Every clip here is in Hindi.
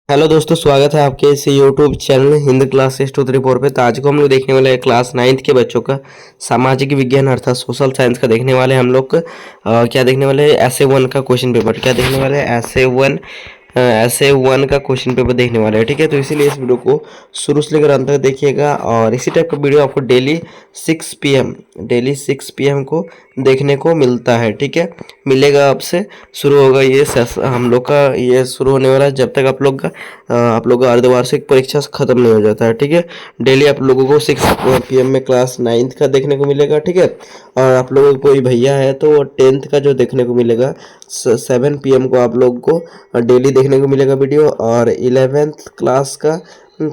हेलो दोस्तों, स्वागत है आपके इस यूट्यूब चैनल हिंदी क्लासेस 234 पे। तो आज को हम लोग देखने वाले हैं क्लास 9th के बच्चों का सामाजिक विज्ञान अर्थात सोशल साइंस का देखने वाले हैं हम लोग। क्या देखने वाले हैं? ऐसे वन का क्वेश्चन पेपर। क्या देखने वाले हैं? ऐसे वन का क्वेश्चन पेपर देखने वाले हैं। ठीक है, तो इसीलिए इस वीडियो को शुरू से लेकर अंत तक देखिएगा। और इसी टाइप का वीडियो आपको डेली 6 PM को देखने को मिलता है। ठीक है, मिलेगा आपसे। शुरू होगा ये हम लोग का ये शुरू होने वाला है जब तक आप लोग का अर्धवार्षिक परीक्षा खत्म नहीं हो जाता है। ठीक है, डेली आप लोगों को 6 PM में क्लास 9th का देखने को मिलेगा। ठीक है, और आप लोगों को कोई भैया है तो वो 10th का जो देखने को मिलेगा 7 PM को आप लोग को डेली देखने को मिलेगा वीडियो। और 11th क्लास का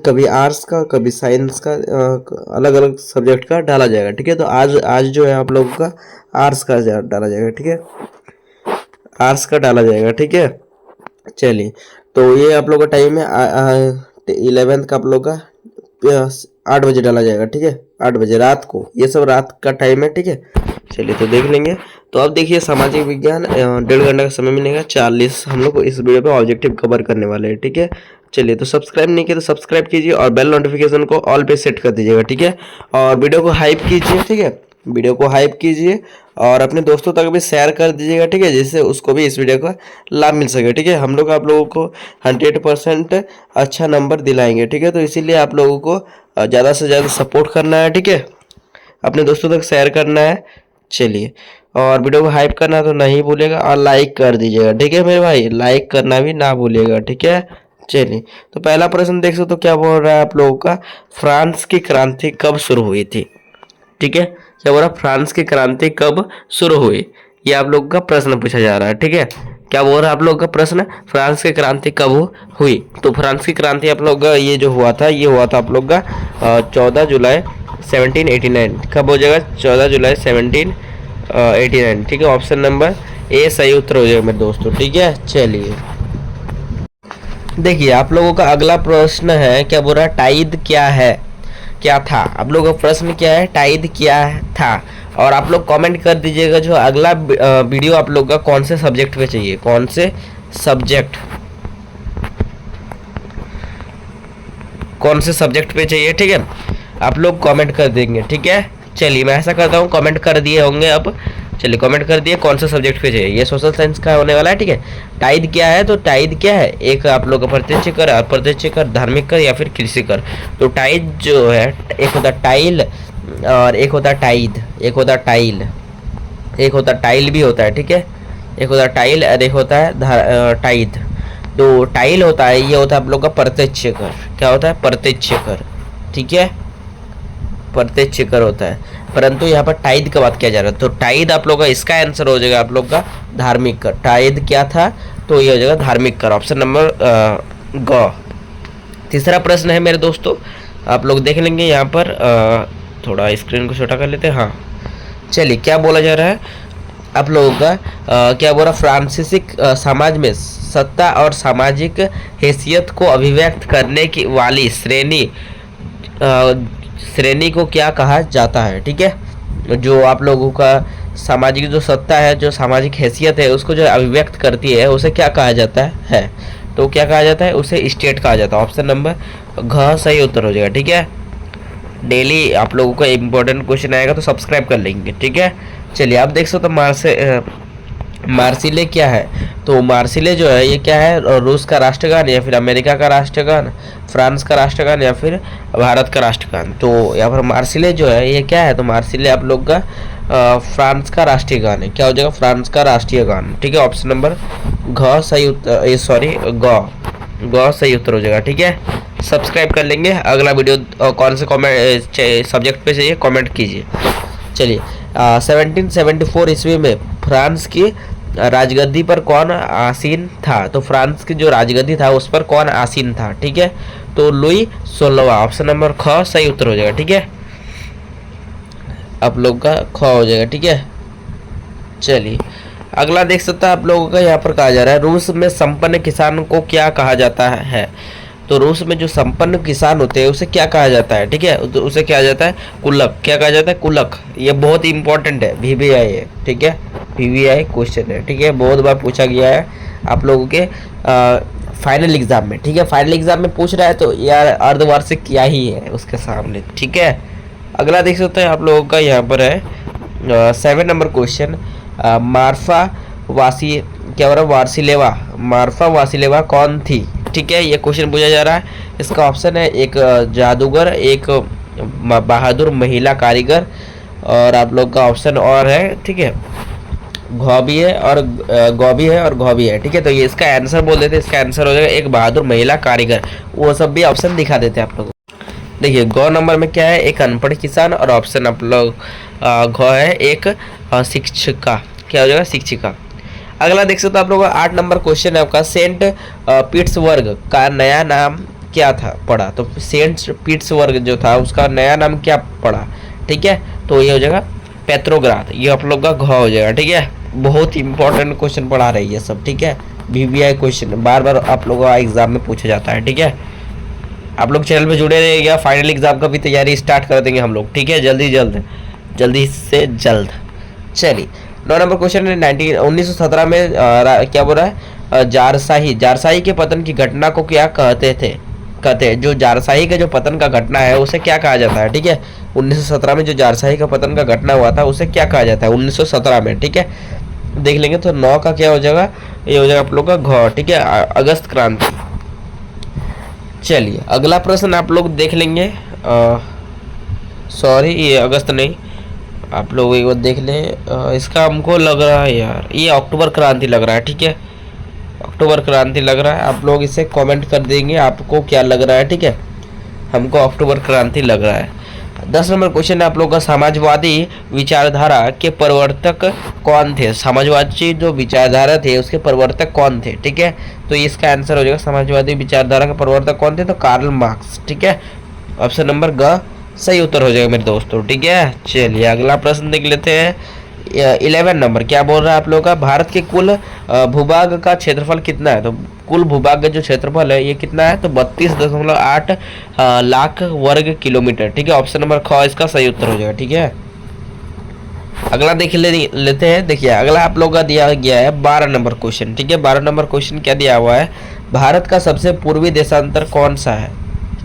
कभी आर्ट्स का कभी साइंस का अलग अलग सब्जेक्ट का डाला जाएगा। ठीक है, तो आज आज जो है आप लोगों का आर्ट्स का डाला जाएगा। ठीक है, आर्ट्स का डाला जाएगा। ठीक है, चलिए, तो ये आप लोग का टाइम है 11th का आप लोग का 8 बजे डाला जाएगा। ठीक है, 8 बजे रात को, ये सब रात का टाइम है। ठीक है, चलिए तो देख लेंगे। तो अब देखिए, सामाजिक विज्ञान 1.5 घंटे का समय मिलेगा। 40 हम लोग इस वीडियो पे ऑब्जेक्टिव कवर करने वाले हैं। ठीक है, चलिए, तो सब्सक्राइब नहीं किया तो सब्सक्राइब कीजिए और बेल नोटिफिकेशन को ऑल पे सेट कर दीजिएगा। ठीक है, और वीडियो को हाइप कीजिए। ठीक है, वीडियो को हाइप कीजिए और अपने दोस्तों तक भी शेयर कर दीजिएगा। ठीक है, जिससे उसको भी इस वीडियो का लाभ मिल सके। ठीक है, हम लोग आप लोगों को 100% अच्छा नंबर दिलाएंगे। ठीक है, तो इसीलिए आप लोगों को ज़्यादा से ज़्यादा सपोर्ट करना है। ठीक है, अपने दोस्तों तक शेयर करना है। चलिए, और वीडियो को हाइप करना तो नहीं भूलेगा और लाइक कर दीजिएगा। ठीक है मेरे भाई, लाइक करना भी ना भूलिएगा। ठीक है, चलिए, तो पहला प्रश्न देख सकते हो क्या बोल रहा है आप लोगों का। फ्रांस की क्रांति कब शुरू हुई थी? ठीक है, क्या बोल रहा है? फ्रांस की क्रांति कब शुरू हुई, ये आप लोग का प्रश्न पूछा जा रहा है। ठीक है, क्या बोल रहा है आप लोग का प्रश्न? फ्रांस की क्रांति कब हुई? तो फ्रांस की क्रांति आप लोग का ये जो हुआ था, ये हुआ था आप लोग का 14 जुलाई 1789। कब हो जाएगा? 14 जुलाई 1789। ठीक है, ऑप्शन नंबर ए सही उत्तर हो जाएगा मेरे दोस्तों। ठीक है, चलिए देखिए, आप लोगों का अगला प्रश्न है, क्या बोल रहा है? टाइद क्या है, क्या था? आप लोगों का प्रश्न क्या है? टाइद क्या था? और आप लोग कमेंट कर दीजिएगा जो अगला वीडियो आप लोग का कौन से सब्जेक्ट पे चाहिए, कौन से सब्जेक्ट पे चाहिए। ठीक है, आप लोग कमेंट कर देंगे। ठीक है, चलिए, मैं ऐसा करता हूँ, कमेंट कर दिए होंगे अब। चलिए, कमेंट कर दिए कौन सा सब्जेक्ट पे चाहिए। ये सोशल साइंस का होने वाला है। ठीक है, टाइद क्या है? तो टाइद क्या है? एक आप लोग का प्रत्यक्ष कर, अप्रत्यक्ष कर, धार्मिक कर या फिर कृषि कर। तो टाइद जो है, एक होता टाइल और एक होता टाइद, एक होता टाइल, एक होता टाइल भी होता है। ठीक है, एक होता टाइल और एक होता है टाइद। तो टाइल होता है, ये होता है आप लोग का प्रत्यक्ष कर। क्या होता है? प्रत्यक्ष कर। ठीक है, प्रत्यक्ष कर होता है, परंतु यहाँ पर टाइद का बात किया जा रहा है। तो टाइद आप लोग का, इसका आंसर हो जाएगा आप लोग का धार्मिक कर। टाइद क्या था? तो ये हो जाएगा धार्मिक कर, ऑप्शन नंबर ग। तीसरा प्रश्न है मेरे दोस्तों, आप लोग देख लेंगे यहाँ पर। थोड़ा स्क्रीन को छोटा कर लेते हैं। हाँ, चलिए, क्या बोला जा रहा है आप लोगों का? क्या बोला? फ्रांसीसी समाज में सत्ता और सामाजिक हैसियत को अभिव्यक्त करने की वाली श्रेणी को क्या कहा जाता है? ठीक है, जो आप लोगों का सामाजिक जो सत्ता है, जो सामाजिक हैसियत है, उसको जो अभिव्यक्त करती है, उसे क्या कहा जाता है? तो क्या कहा जाता है? उसे स्टेट कहा जाता है। ऑप्शन नंबर घ सही उत्तर हो जाएगा। ठीक है, डेली आप लोगों का इम्पोर्टेंट क्वेश्चन आएगा तो सब्सक्राइब कर लेंगे। ठीक है, चलिए, आप देख सकते हो मार्सिले क्या है? तो मार्सिले जो है, ये क्या है? रूस का राष्ट्रगान या फिर अमेरिका का राष्ट्रगान, फ्रांस का राष्ट्रगान या फिर भारत का राष्ट्रगान। तो यहाँ पर मार्सिले जो है, ये क्या है? तो मार्सिले आप लोग का फ्रांस का राष्ट्रीय गान है। क्या हो जाएगा? फ्रांस का राष्ट्रीय गान। ठीक है, ऑप्शन नंबर घ सही उत्तर, सॉरी ग सही उत्तर हो जाएगा। ठीक है, सब्सक्राइब कर लेंगे। अगला वीडियो कौन से सब्जेक्ट पे चाहिए, कमेंट कीजिए। चलिए, 1774 ईस्वी में फ्रांस की राजगद्दी पर कौन आसीन था? तो फ्रांस की जो राजगद्दी था उस पर कौन आसीन था? ठीक है, तो लुई 16वां, ऑप्शन नंबर ख सही उत्तर हो जाएगा। ठीक है, आप लोग का ख हो जाएगा। ठीक है, चलिए, अगला देख सकते हैं आप लोगों का। यहाँ पर कहा जा रहा है, रूस में संपन्न किसान को क्या कहा जाता है? तो रूस में जो संपन्न किसान होते हैं उसे क्या कहा जाता है? ठीक है, तो उसे क्या जाता है? कुलक। क्या कहा जाता है? कुलक। ये बहुत इंपॉर्टेंट है, VVI है। ठीक है, VVI क्वेश्चन है। ठीक है, बहुत बार पूछा गया है आप लोगों के फाइनल एग्जाम में, ठीक है। फाइनल एग्जाम में पूछ रहा है तो यार अर्धवार्षिक क्या ही है उसके सामने, ठीक है। अगला देख सकते हैं आप लोगों का यहाँ पर है 7 नंबर क्वेश्चन। मार्फा वासी क्या हो रहा है, वार्सिलेवा, मार्फा वासिलेवा कौन थी, ठीक है। ये क्वेश्चन पूछा जा रहा है। इसका ऑप्शन है एक जादूगर, एक बहादुर महिला कारीगर, और आप लोग का ऑप्शन और है, ठीक है, घौ भी है और गौ भी है और घौ भी है, ठीक है। तो ये इसका आंसर बोल देते हैं, इसका आंसर हो जाएगा एक बहादुर महिला कारीगर। वो सब भी ऑप्शन दिखा देते हैं आप लोग। देखिए गौ नंबर में क्या है, एक अनपढ़ किसान, और ऑप्शन आप लोग घौ है एक शिक्षिका, क्या हो जाएगा, शिक्षिका। अगला देख सकते हो आप लोग 8 नंबर क्वेश्चन है आपका, सेंट पीट्सबर्ग का नया नाम क्या था पड़ा। तो सेंट पीट्सबर्ग जो था उसका नया नाम क्या पड़ा, ठीक है। तो ये हो जाएगा पेट्रोग्राद, ये आप लोग का घ हो जाएगा, ठीक है। बहुत इंपॉर्टेंट क्वेश्चन पढ़ा रही है सब, ठीक है। VVI क्वेश्चन बार बार आप लोगों का एग्जाम में पूछा जाता है, ठीक है। आप लोग चैनल पे जुड़े रहिएगा, फाइनल एग्जाम का भी तैयारी स्टार्ट कर देंगे हम लोग, ठीक है, जल्दी से जल्द। चलिए 9 नंबर क्वेश्चन है 1917 में क्या बोल रहा है, जारशाही के पतन की घटना को क्या कहते हैं जो जारशाही के जो पतन का घटना है उसे क्या कहा जाता है, ठीक है। 1917 में जो जारशाही का पतन का घटना हुआ था उसे क्या कहा जाता है 1917 में, ठीक है। देख लेंगे तो 9 का क्या हो जाएगा, ये हो जाएगा आप लोग का घ, ठीक है, अगस्त क्रांति। चलिए अगला प्रश्न आप लोग देख लेंगे, सॉरी ये अगस्त नहीं, आप लोग एक बार देख लें। इसका हमको लग रहा है यार ये अक्टूबर क्रांति लग रहा है, ठीक है, अक्टूबर क्रांति लग रहा है। आप लोग इसे कमेंट कर देंगे आपको क्या लग रहा है, ठीक है। हमको अक्टूबर क्रांति लग रहा है। 10 नंबर क्वेश्चन है आप लोग का, समाजवादी विचारधारा के प्रवर्तक कौन थे। समाजवादी जो विचारधारा थे उसके प्रवर्तक कौन थे, ठीक है। तो इसका आंसर हो जाएगा समाजवादी विचारधारा के प्रवर्तक कौन थे, तो कार्ल मार्क्स, ठीक है। ऑप्शन नंबर ग सही उत्तर हो जाएगा मेरे दोस्तों, ठीक है। चलिए अगला प्रश्न देख लेते हैं। 11 नंबर क्या बोल रहा है आप लोग का, भारत के कुल भूभाग का क्षेत्रफल कितना है। तो कुल भूभाग का जो क्षेत्रफल है ये कितना है, तो 32.8 लाख वर्ग किलोमीटर, ठीक है। ऑप्शन नंबर ख इसका सही उत्तर हो जाएगा, ठीक है। अगला देख लेते हैं। देखिए अगला आप लोग का दिया गया है 12 नंबर क्वेश्चन, ठीक है। 12 नंबर क्वेश्चन क्या दिया हुआ है, भारत का सबसे पूर्वी देशांतर कौन सा है,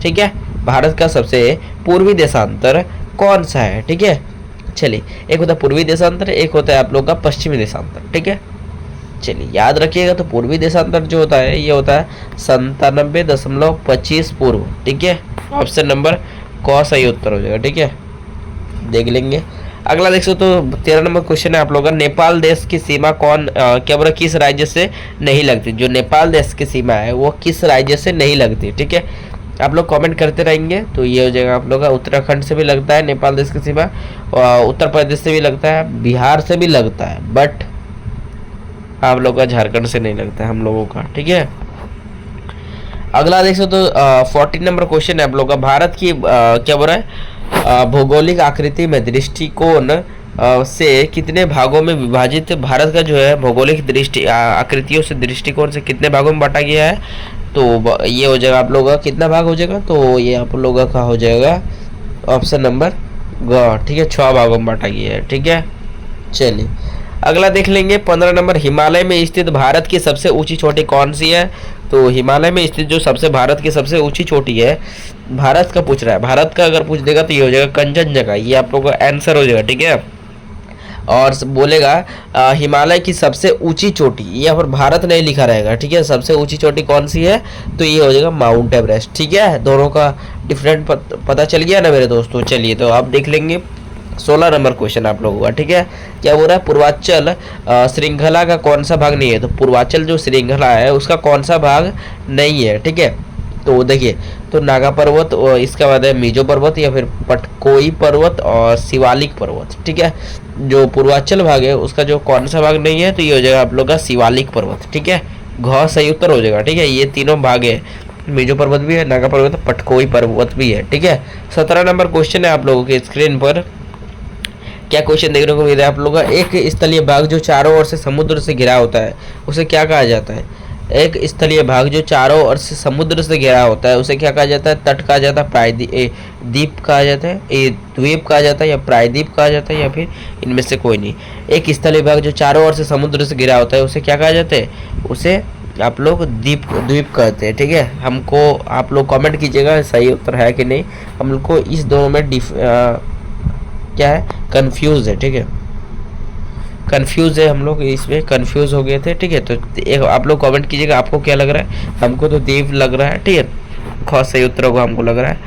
ठीक है। भारत का सबसे पूर्वी देशांतर कौन सा है, ठीक है। चलिए एक होता है पूर्वी देशांतर, एक होता है आप लोग का पश्चिमी देशांतर, ठीक है। चलिए याद रखिएगा, तो पूर्वी देशांतर जो होता है ये होता है 97.25 पूर्व, ठीक है। ऑप्शन नंबर क सही उत्तर हो जाएगा, ठीक है। देख लेंगे। अगला देख सकते तो 13 नंबर क्वेश्चन है आप लोगों का, नेपाल देश की सीमा क्या बोला, किस राज्य से नहीं लगती। जो नेपाल देश की सीमा है वो किस राज्य से नहीं लगती, ठीक है। आप लोग कमेंट करते रहेंगे। तो ये हो जाएगा आप लोग का उत्तराखंड से भी लगता है नेपाल देश की सीमा, और उत्तर प्रदेश से भी लगता है, बिहार से भी लगता है, बट आप लोग का झारखंड से नहीं लगता है हम लोगों का, ठीक है। अगला देख सकते तो 14 नंबर क्वेश्चन है आप लोग का, भारत की क्या बोल रहा है, भौगोलिक आकृति में दृष्टिकोण से कितने भागों में विभाजित, भारत का जो है भौगोलिक दृष्टि आकृतियों से दृष्टिकोण से कितने भागों में बांटा गया है। तो ये हो जाएगा आप लोगों का कितना भाग हो जाएगा, तो ये आप लोगों का हो जाएगा ऑप्शन नंबर ग, ठीक है, 6 भागों में बांटा गया है, ठीक है। चलिए अगला देख लेंगे 15 नंबर, हिमालय में स्थित भारत की सबसे ऊंची चोटी कौन सी है। तो हिमालय में स्थित जो भारत की सबसे ऊंची चोटी है, भारत का पूछ रहा है, भारत का अगर पूछ देगा तो ये हो जाएगा कंचनजंगा, ये आप लोगों का आंसर हो जाएगा, ठीक है। और बोलेगा हिमालय की सबसे ऊंची चोटी, यहाँ पर भारत नहीं लिखा रहेगा, ठीक है। सबसे ऊंची चोटी कौन सी है, तो ये हो जाएगा माउंट एवरेस्ट, ठीक है। दोनों का डिफरेंट पता चल गया ना मेरे दोस्तों। चलिए तो आप देख लेंगे 16 नंबर क्वेश्चन आप लोगों का, ठीक है। क्या बोल रहा है, पूर्वांचल श्रृंखला का कौन सा भाग नहीं है। तो पूर्वांचल जो श्रृंखला है उसका कौन सा भाग नहीं है, ठीक है। तो देखिए, तो नागा पर्वत, इसका बाद है मिजो पर्वत, या फिर पटकोई पर्वत और शिवालिक पर्वत, ठीक है। जो पूर्वांचल भाग है उसका जो कौन सा भाग नहीं है, तो ये हो जाएगा आप लोग का शिवालिक पर्वत, ठीक है। घ सही उत्तर हो जाएगा, ठीक है। ये तीनों भाग है, मिजो पर्वत भी है, नागा पर्वत, पटकोई पर्वत भी है, ठीक है। 17 नंबर क्वेश्चन है आप लोगों के स्क्रीन पर। क्या क्वेश्चन देखने को मिल रहा है आप लोगों का, एक स्थलीय भाग जो चारों ओर से समुद्र से घिरा होता है उसे क्या कहा जाता है। एक स्थलीय भाग जो चारों ओर से समुद्र से घिरा होता है उसे क्या कहा जाता है, तट कहा जाता है, द्वीप कहा जाता है, द्वीप कहा जाता है, या प्रायद्वीप कहा जाता है, या फिर इनमें से कोई नहीं। एक स्थलीय भाग जो चारों ओर से समुद्र से घिरा होता है उसे क्या कहा जाता है, उसे आप लोग द्वीप द्वीप कहते हैं, ठीक है। हमको आप लोग कमेंट कीजिएगा सही उत्तर है कि नहीं। हम लोग को इस दोनों में क्या है, कंफ्यूज है, ठीक है, कंफ्यूज है, हम लोग इसमें कंफ्यूज हो गए थे, ठीक है। तो एक आप लोग कमेंट कीजिएगा आपको क्या लग रहा है। हमको तो द्वीप लग रहा है, ठीक है, बहुत सही उत्तर होगा हमको लग रहा है,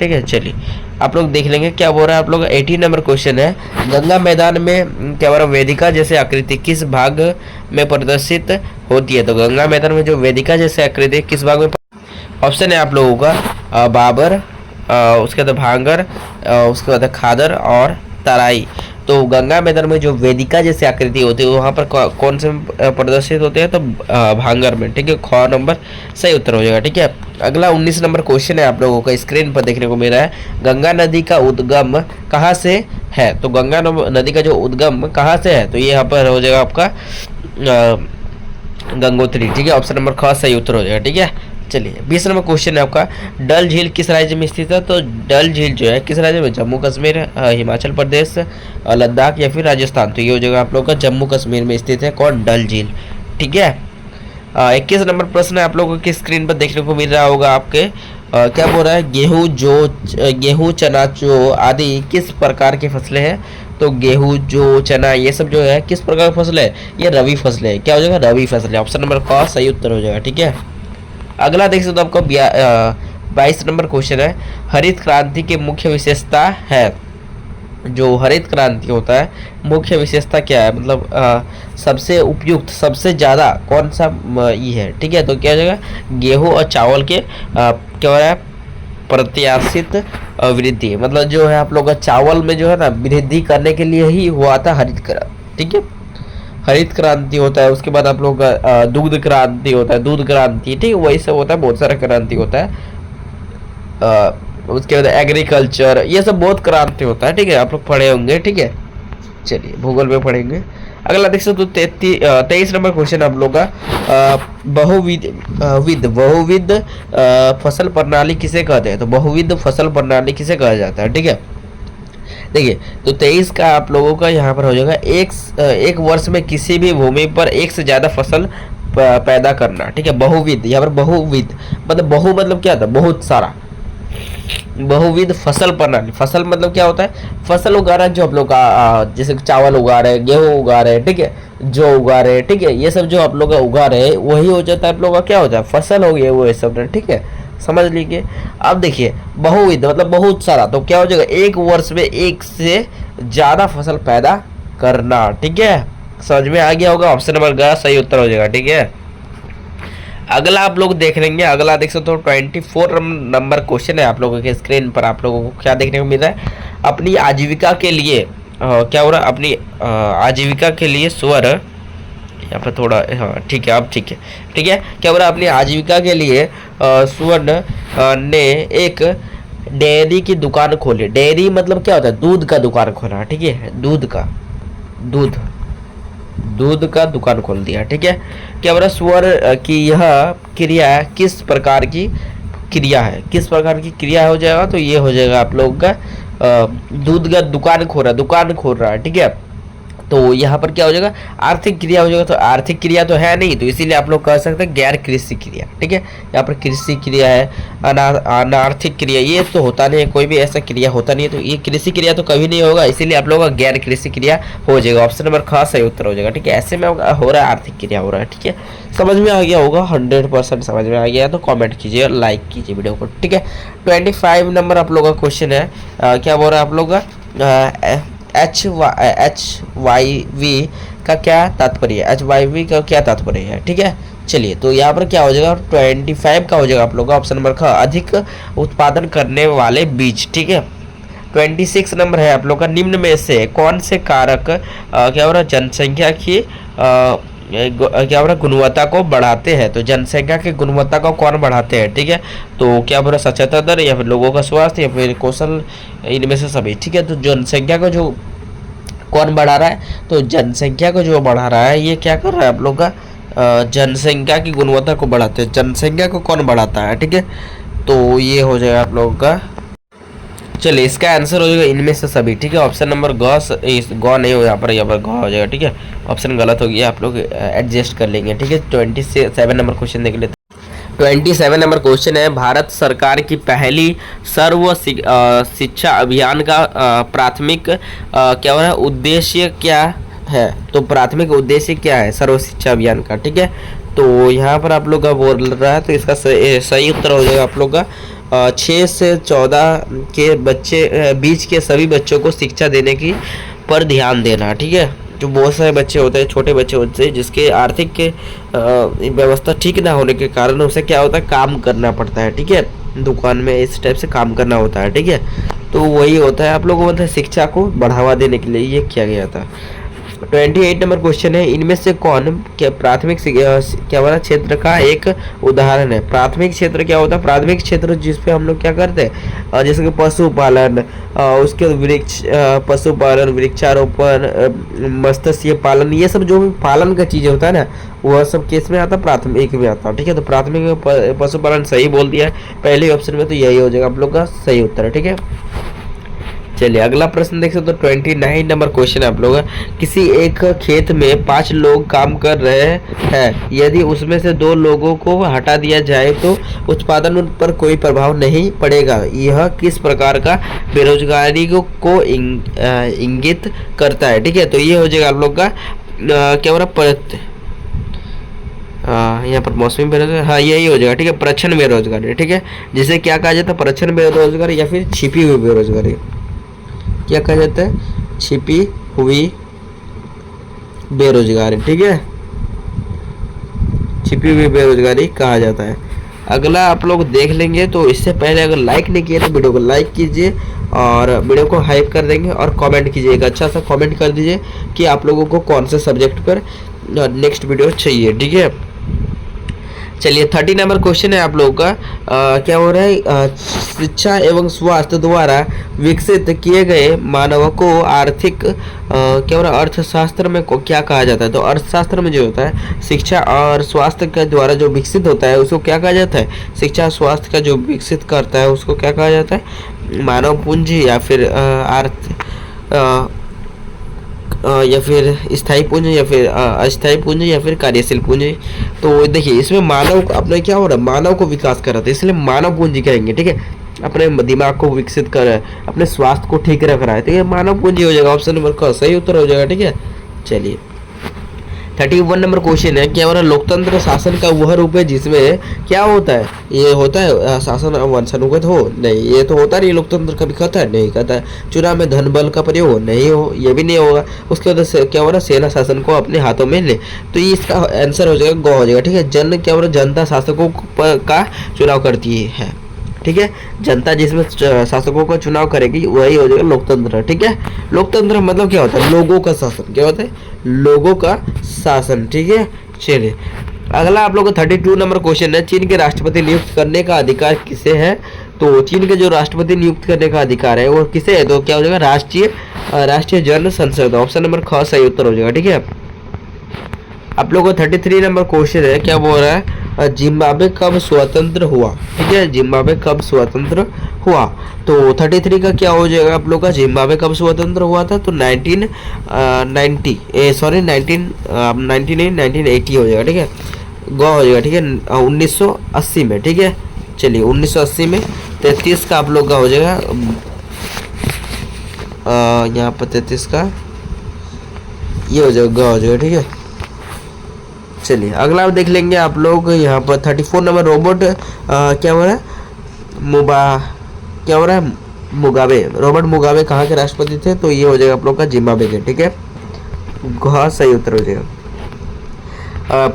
ठीक है। चलिए आप लोग देख लेंगे क्या बोल रहा है आप लोग। 18 नंबर क्वेश्चन है, गंगा मैदान में क्या बोल रहा है, वेदिका जैसे आकृति किस भाग में प्रदर्शित होती है। तो गंगा मैदान में जो वेदिका जैसे आकृति किस भाग में, ऑप्शन है आप लोगों का बाबर, उसके बाद भांगर, उसके बाद खादर और तराई। तो गंगा मैदान में जो वेदिका जैसी आकृति होती है वहाँ पर कौन से प्रदर्शित होते हैं, तो भांगर में, ठीक है। ख नंबर सही उत्तर हो जाएगा, ठीक है। अगला 19 नंबर क्वेश्चन है आप लोगों का स्क्रीन पर देखने को मिल रहा है, गंगा नदी का उद्गम कहाँ से है। तो गंगा नदी का जो उद्गम कहाँ से है, तो ये यहाँ पर हो जाएगा आपका गंगोत्री, ठीक है। ऑप्शन नंबर ख सही उत्तर हो जाएगा, ठीक है। चलिए 20 नंबर क्वेश्चन है आपका, डल झील किस राज्य में स्थित है। तो डल झील जो है किस राज्य में, जम्मू कश्मीर, हिमाचल प्रदेश, लद्दाख या फिर राजस्थान। तो ये हो जाएगा आप लोग का जम्मू कश्मीर में स्थित है कौन, डल झील, ठीक है। 21 नंबर प्रश्न है आप लोगों की स्क्रीन पर देखने को मिल रहा होगा आपके, क्या बोल रहा है, गेहूँ चना जो आदि किस प्रकार की फसलें हैं। तो गेहूँ जो चना ये सब जो है किस प्रकार की फसलें है, ये रबी फसलें है, क्या हो जाएगा, रबी फसलें। ऑप्शन नंबर क सही उत्तर हो जाएगा, ठीक है। अगला देख सकते हो आपको 22 नंबर क्वेश्चन है, हरित क्रांति की मुख्य विशेषता है। जो हरित क्रांति होता है मुख्य विशेषता क्या है, मतलब सबसे उपयुक्त सबसे ज़्यादा कौन सा ये है, ठीक है। तो क्या हो जाएगा, गेहूँ और चावल के क्या हो रहा है, प्रत्याशित वृद्धि, मतलब जो है आप लोग का चावल में जो है ना वृद्धि करने के लिए ही हुआ था हरित क्रांति, ठीक है। हरित क्रांति होता है, उसके बाद आप लोग का दुग्ध क्रांति होता है, दूध क्रांति, ठीक है, वही सब होता है, बहुत सारा क्रांति होता है। उसके बाद एग्रीकल्चर, ये सब बहुत क्रांति होता है, ठीक है, आप लोग पढ़े होंगे, ठीक है। चलिए भूगोल में पढ़ेंगे। अगला देख सकते हो 23 नंबर क्वेश्चन आप लोग का, बहुविध फसल प्रणाली किसे कहते हैं। तो बहुविध फसल प्रणाली किसे कहा जाता है, ठीक है। देखिए तो 23 का आप लोगों का यहाँ पर हो जाएगा, एक वर्ष में किसी भी भूमि पर एक से ज़्यादा फसल पैदा करना, ठीक है। बहुविध, यहाँ पर बहुविध मतलब बहु मतलब क्या होता है, बहुत सारा, बहुविध फसल प्रणाली, फसल मतलब क्या होता है, फसल उगा रहा है जो आप लोग का, जैसे चावल उगा रहे हैं, गेहूँ उगा रहे हैं, ठीक है, जो उगा रहे हैं, ठीक है, ये सब जो आप लोग उगा रहे हैं वही हो जाता है आप लोग का क्या होता है, फसल हो गया वो ये सब, ठीक है, समझ लीजिए। अब देखिए बहुविध मतलब बहुत सारा, तो क्या हो जाएगा, एक वर्ष में एक से ज़्यादा फसल पैदा करना, ठीक है, समझ में आ गया होगा। ऑप्शन नंबर ग सही उत्तर हो जाएगा, ठीक है। अगला आप लोग देख लेंगे, अगला देख सकते हो 24 नंबर क्वेश्चन है आप लोगों के स्क्रीन पर, आप लोगों को क्या देखने को मिल रहा है, अपनी आजीविका के लिए क्या हो रहा है, अपनी आजीविका के लिए स्वर, यहाँ पर थोड़ा हाँ ठीक है, अब ठीक है, ठीक है, क्या हो रहा है, अपनी आजीविका के लिए स्वर्ण ने एक डेयरी की दुकान खोली। डेयरी मतलब क्या होता है, दूध का दुकान खोला, ठीक है, दूध का दुकान खोल दिया, ठीक है। क्या बोला, स्वर की यह क्रिया किस प्रकार की क्रिया है, किस प्रकार की क्रिया हो जाएगा, तो ये हो जाएगा आप लोगों का दूध का दुकान खोल रहा है, ठीक है। तो यहाँ पर क्या हो जाएगा, आर्थिक क्रिया हो जाएगा, तो आर्थिक क्रिया तो है नहीं, तो इसीलिए आप लोग कह सकते हैं गैर कृषि क्रिया, ठीक है। यहाँ पर कृषि क्रिया है, अनार्थिक क्रिया ये तो होता नहीं है, कोई भी ऐसा क्रिया होता नहीं है, तो ये कृषि क्रिया तो कभी नहीं होगा, इसीलिए आप लोगों का गैर कृषि क्रिया हो जाएगा। ऑप्शन नंबर ख सही उत्तर हो जाएगा, ठीक है। ऐसे में हो रहा है आर्थिक क्रिया हो रहा है, ठीक है, समझ में आ गया होगा, 100% समझ में आ गया, तो कॉमेंट कीजिए और लाइक कीजिए वीडियो को, ठीक है। 25 नंबर आप लोग का क्वेश्चन है, क्या बोल रहा है आप लोग का, HYV का क्या तात्पर्य है, HYV का क्या तात्पर्य है, ठीक है। चलिए तो यहाँ पर क्या हो जाएगा, 25 का हो जाएगा आप लोग का ऑप्शन नंबर ख, अधिक उत्पादन करने वाले बीज, ठीक है। 26 नंबर है आप लोग का, निम्न में से कौन से कारक क्या हो रहा है, जनसंख्या की क्या हो रहा है, गुणवत्ता को बढ़ाते हैं। तो जनसंख्या की गुणवत्ता को कौन बढ़ाते हैं, ठीक है। तो क्या बोल रहा है, साक्षरता दर या फिर लोगों का स्वास्थ्य या फिर कौशल, इनमें से सभी, ठीक है। तो जनसंख्या को जो कौन बढ़ा रहा है, तो जनसंख्या को जो बढ़ा रहा है ये क्या कर रहा है आप लोग का, जनसंख्या की गुणवत्ता को बढ़ाते हैं, जनसंख्या को कौन बढ़ाता है, ठीक है। तो ये हो जाएगा आप लोगों का, चलिए इसका आंसर हो जाएगा इनमें से सभी, ठीक है। ऑप्शन नंबर ग नहीं हो, यहाँ पर ग हो जाएगा, ठीक है। ऑप्शन गलत हो गया, आप लोग एडजस्ट कर लेंगे, ठीक है। 27 नंबर क्वेश्चन देख लेते हैं। 27 नंबर क्वेश्चन है, भारत सरकार की पहली शिक्षा अभियान का प्राथमिक क्या हो रहा है उद्देश्य क्या है। तो प्राथमिक उद्देश्य क्या है सर्व शिक्षा अभियान का, ठीक है। तो यहाँ पर आप लोग का बोल रहा है, तो इसका सही उत्तर हो जाएगा आप लोग का 6 से 14 के बच्चे बीच के सभी बच्चों को शिक्षा देने की पर ध्यान देना, ठीक है। जो बहुत सारे बच्चे होते हैं, छोटे बच्चे होते हैं, जिसके आर्थिक के व्यवस्था ठीक ना होने के कारण उसे क्या होता है, काम करना पड़ता है, ठीक है। दुकान में इस टाइप से काम करना होता है, ठीक है। तो वही होता है, आप लोगों को मतलब शिक्षा को बढ़ावा देने के लिए ये किया गया था। 28 नंबर क्वेश्चन है, इनमें से कौन क्या प्राथमिक क्या वाला क्षेत्र का एक उदाहरण है। प्राथमिक क्षेत्र क्या होता है, प्राथमिक क्षेत्र जिसपे हम लोग क्या करते हैं, जैसे कि पशुपालन, उसके वृक्ष पशुपालन, वृक्षारोपण, मत्स्य पालन, ये सब जो भी पालन का चीज़ होता है ना, वह सब केस में आता है, प्राथमिक में आता है, ठीक है। तो प्राथमिक में पशुपालन सही बोल दिया है पहले ऑप्शन में, तो यही हो जाएगा आप लोग का सही उत्तर है, ठीक है। चलिए अगला प्रश्न देख सकते हो। 29 नंबर क्वेश्चन है आप लोग, किसी एक खेत में 5 लोग काम कर रहे हैं, यदि उसमें से 2 लोगों को हटा दिया जाए तो उत्पादन पर कोई प्रभाव नहीं पड़ेगा। यह किस प्रकार का बेरोजगारी को इंगित करता है, ठीक है। तो ये हो जाएगा आप लोग का क्या हो रहा यहाँ पर मौसमी बेरोजगारी, हाँ यही हो जाएगा, ठीक है। प्रच्छन्न बेरोजगारी, ठीक है, जिसे क्या कहा जाता है, प्रच्छन्न बेरोजगारी या फिर छिपी हुई बेरोजगारी, क्या कहा जाता है, छिपी हुई बेरोजगारी, ठीक है, छिपी हुई बेरोजगारी कहा जाता है। अगला आप लोग देख लेंगे, तो इससे पहले अगर लाइक नहीं किए तो वीडियो को लाइक कीजिए और वीडियो को हाइप कर देंगे और कमेंट कीजिए, एक अच्छा सा कमेंट कर दीजिए कि आप लोगों को कौन से सब्जेक्ट पर नेक्स्ट वीडियो चाहिए, ठीक है। चलिए 30 नंबर क्वेश्चन है आप लोगों का, क्या हो रहा है, शिक्षा एवं स्वास्थ्य द्वारा विकसित किए गए मानव को आर्थिक क्या हो रहा है, अर्थशास्त्र में को क्या कहा जाता है। तो अर्थशास्त्र में जो होता है शिक्षा और स्वास्थ्य के द्वारा जो विकसित होता है उसको क्या कहा जाता है, शिक्षा स्वास्थ्य का जो विकसित करता है उसको क्या कहा जाता है, मानव पूंजी या फिर या फिर स्थायी पूंजी या फिर अस्थायी पूंजी या फिर कार्यशील पूंजी। तो देखिए इसमें मानव अपने क्या हो रहा है, मानव को विकास कर रहा था, इसलिए मानव पूंजी कहेंगे, ठीक है। अपने दिमाग को विकसित कर रहा है, अपने स्वास्थ्य को ठीक रख रहा है, तो ये मानव पूंजी हो जाएगा, ऑप्शन नंबर का सही उत्तर हो जाएगा, ठीक है। चलिए 31 नंबर क्वेश्चन है, क्या हो रहा है, लोकतंत्र शासन का वह रूप है जिसमें क्या होता है, ये होता है शासन वंशानुगत हो, नहीं ये तो होता नहीं, लोकतंत्र कभी कहता है नहीं कहता है, चुनाव में धन बल का प्रयोग हो, नहीं हो, ये भी नहीं होगा। उसके बाद क्या हो रहा है, सेना शासन को अपने हाथों में ले, तो ये इसका आंसर हो जाएगा गौ हो जाएगा, ठीक है। जन क्या हो रहा है, जनता शासकों का चुनाव करती है, ठीक है। जनता जिसमें शासकों का चुनाव करेगी वही हो जाएगा लोकतंत्र, ठीक है। लोकतंत्र मतलब क्या होता है, लोगों का शासन, क्या होता है, लोगों का शासन, ठीक है। चलिए अगला आप लोग का 32 नंबर क्वेश्चन है, चीन के राष्ट्रपति नियुक्त करने का अधिकार किसे है। तो चीन के जो राष्ट्रपति नियुक्त करने का अधिकार है वो किसे है, तो क्या हो जाएगा, राष्ट्रीय जन संसद, ऑप्शन नंबर ख सही उत्तर हो जाएगा, ठीक है। आप लोगों को 33 नंबर क्वेश्चन है, क्या बोल रहा है, जिम्बाब्वे कब स्वतंत्र हुआ, ठीक है, जिम्बाब्वे कब स्वतंत्र हुआ। तो 33 का क्या हो जाएगा आप लोग का, जिम्बाब्वे कब स्वतंत्र हुआ था, तो 1980 हो जाएगा, ठीक है, गौ हो जाएगा, ठीक है, 1980 में, ठीक है। चलिए 1980 में 33 का आप लोग का हो जाएगा, यहाँ पर 33 का ये हो जाएगा, गौ हो जाएगा, ठीक है। चलिए अगला देख लेंगे आप लोग, यहाँ पर 34 नंबर रोबोट क्या हो रहा है, क्या हो रहा है, मुगाबे, रॉबर्ट मुगाबे कहाँ के राष्ट्रपति थे, तो ये हो जाएगा आप लोग का जिम्बाब्वे के, ठीक है, हाँ सही उत्तर हो जाएगा।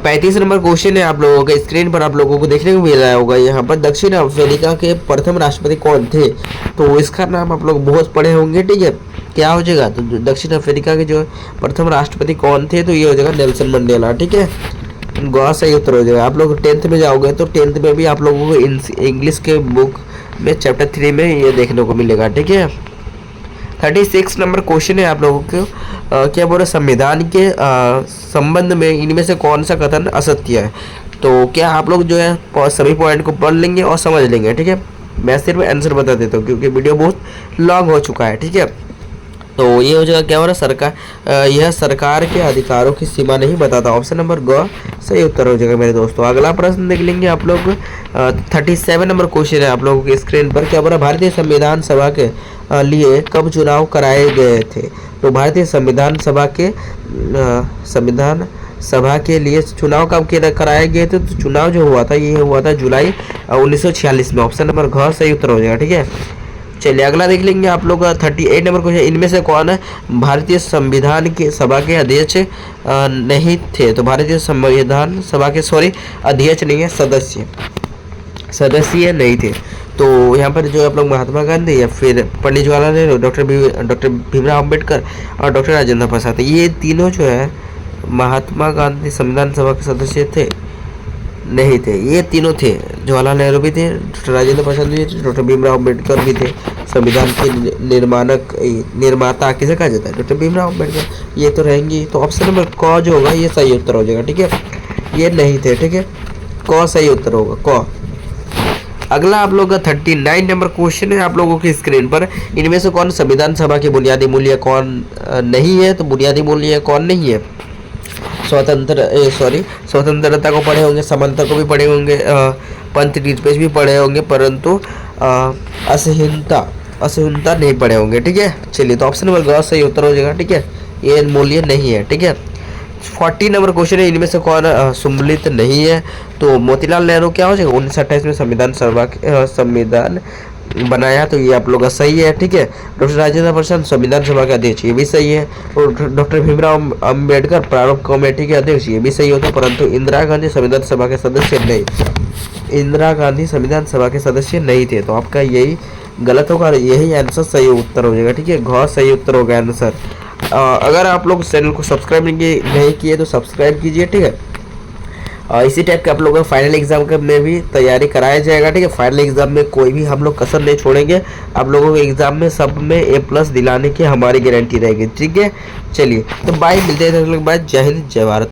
35 नंबर क्वेश्चन है आप लोगों के, स्क्रीन पर आप लोगों को देखने को मिल रहा होगा, यहाँ पर दक्षिण अफ्रीका के प्रथम राष्ट्रपति कौन थे। तो इसका नाम आप लोग बहुत पढ़े होंगे, ठीक है, क्या हो जाएगा, तो दक्षिण अफ्रीका के जो प्रथम राष्ट्रपति कौन थे, तो ये हो जाएगा नेल्सन मंडेला, ठीक है, गोवा सही उत्तर हो जाएगा। आप लोग 10th में जाओगे तो 10th में भी आप लोगों को इंग्लिश के बुक में चैप्टर 3 में ये देखने को मिलेगा, ठीक है। 36 नंबर क्वेश्चन है आप लोगों को, क्या बोल रहे, संविधान के संबंध में इनमें से कौन सा कथन असत्य है। तो क्या आप लोग जो है सभी पॉइंट को पढ़ लेंगे और समझ लेंगे, ठीक है। मैं सिर्फ आंसर बता देता हूँ क्योंकि वीडियो बहुत लॉन्ग हो चुका है, ठीक है। तो ये हो जाएगा क्या हो रहा है, यह सरकार के अधिकारों की सीमा नहीं बताता। ऑप्शन नंबर ग सही उत्तर हो जाएगा मेरे दोस्तों। अगला प्रश्न देख लेंगे आप लोग। 37 नंबर क्वेश्चन है आप लोगों के स्क्रीन पर। क्या बोला, भारतीय संविधान सभा के लिए कब चुनाव कराए गए थे? तो भारतीय संविधान सभा के लिए चुनाव कब कराए गए थे? तो चुनाव जो हुआ था ये हुआ था जुलाई 1946 में। ऑप्शन नंबर घ सही उत्तर हो जाएगा। ठीक है, चलिए अगला देख लेंगे आप लोग। 38 नंबर क्वेश्चन, इनमें से कौन है भारतीय संविधान के सभा के अध्यक्ष नहीं थे? तो भारतीय संविधान सभा के अध्यक्ष नहीं है, सदस्य नहीं थे। तो यहाँ पर जो आप लोग महात्मा गांधी या फिर पंडित जवाहरलाल नेहरू, डॉक्टर भीमराव अम्बेडकर और डॉक्टर राजेंद्र प्रसाद, ये तीनों जो है महात्मा गांधी संविधान सभा के सदस्य थे नहीं थे। ये तीनों थे, जवाहरलाल नेहरू भी थे, डॉक्टर राजेंद्र प्रसाद भी थे, डॉक्टर भीमराव अम्बेडकर भी थे। संविधान के निर्माता किसे कहा जाता है? डॉक्टर भीमराव अम्बेडकर। ये तो रहेंगी। तो ऑप्शन नंबर क जो होगा ये सही उत्तर हो जाएगा। ठीक है, ये नहीं थे। ठीक है, क सही उत्तर होगा, क। अगला आप लोग का 39 नंबर क्वेश्चन है आप लोगों की स्क्रीन पर। इनमें से कौन संविधान सभा के बुनियादी मूल्य कौन नहीं है? तो बुनियादी मूल्य कौन नहीं है? स्वतंत्रता को पढ़े होंगे, समानता को भी पढ़े होंगे, पंथ निरपेक्ष भी पढ़े होंगे, परंतु असहिष्णुता नहीं पढ़े होंगे। ठीक है, चलिए तो ऑप्शन नंबर ग सही उत्तर हो जाएगा। ठीक है, ये मूल्य नहीं है। ठीक है, 40 नंबर क्वेश्चन है, इनमें से कौन सम्मिलित नहीं है? तो मोतीलाल नेहरू क्या हो जाएगा? 1928 में संविधान बनाया, तो ये आप लोग का सही है। ठीक है, डॉक्टर राजेंद्र प्रसाद संविधान सभा के अध्यक्ष, ये भी सही है। और डॉक्टर भीमराव अम्बेडकर प्रारूप कमेटी के अध्यक्ष, ये भी सही होता है। परंतु इंदिरा गांधी संविधान सभा के सदस्य नहीं थे। तो आपका यही गलत होगा, यही आंसर सही उत्तर हो जाएगा। ठीक है, घ सही उत्तर होगा आंसर। अगर आप लोग चैनल को सब्सक्राइब नहीं किए तो सब्सक्राइब कीजिए। ठीक है, इसी टाइप के आप लोगों का फाइनल एग्जाम में भी तैयारी कराया जाएगा। ठीक है, फाइनल एग्जाम में कोई भी हम लोग कसर नहीं छोड़ेंगे। आप लोगों को एग्जाम में सब में A+ दिलाने की हमारी गारंटी रहेगी। ठीक है, चलिए तो बाय, मिलते हैं। जय हिंद, जय भारत।